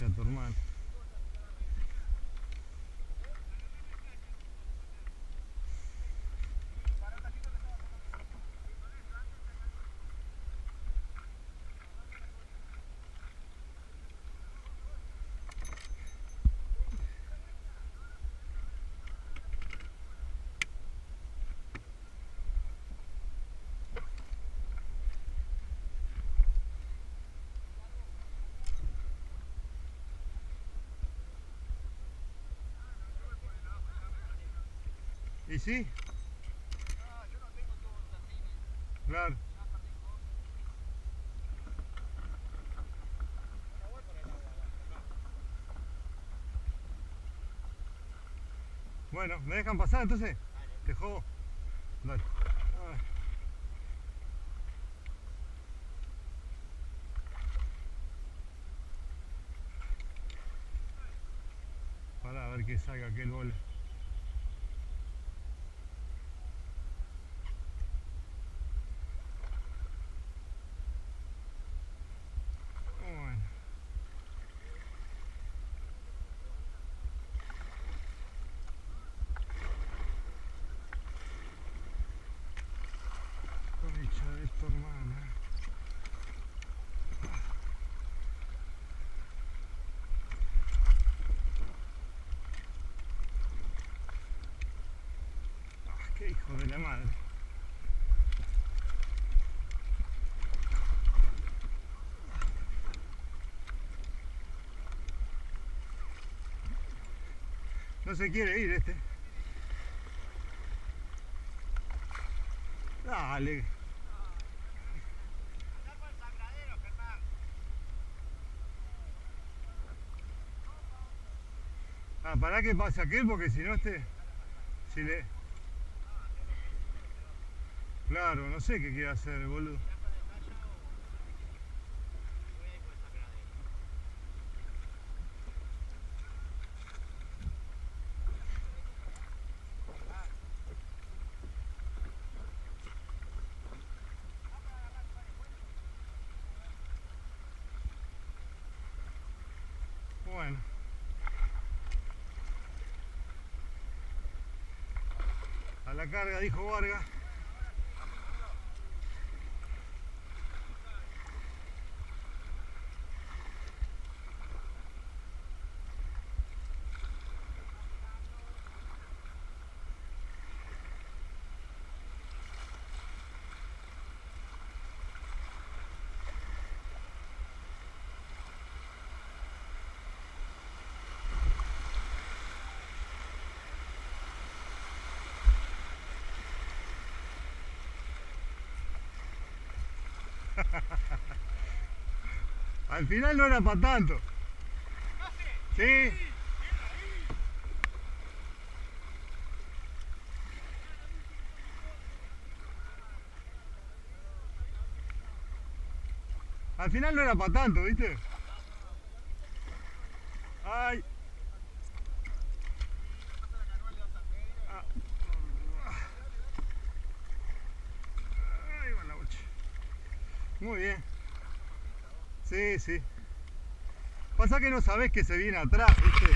concha tu hermano. ¿Y sí? Yo no tengo todo el jardín. Claro. No voy por el agua abajo. Bueno, ¿me dejan pasar entonces? Dale. Te jodo. Dale. Ay. Pará a ver que salga aquel bolo. Bueno. Concha de tu hermana. Ah, qué hijo de la madre. No se quiere ir este. Dale. Andá por el sangradero, Germán. Ah, pará que pase aquel porque si no este... Si le... Claro, no sé qué quiere hacer el boludo. ¿Irás para la playa o...? Voy a ir por el sangradero. Bueno. A la carga, dijo Vargas. Al final no era para tanto. Sí. Al final no era para tanto, ¿viste? Ay. Ah. Ahí va la bocha. Muy bien. Sí, sí. Pasa que no sabés que se viene atrás, ¿viste?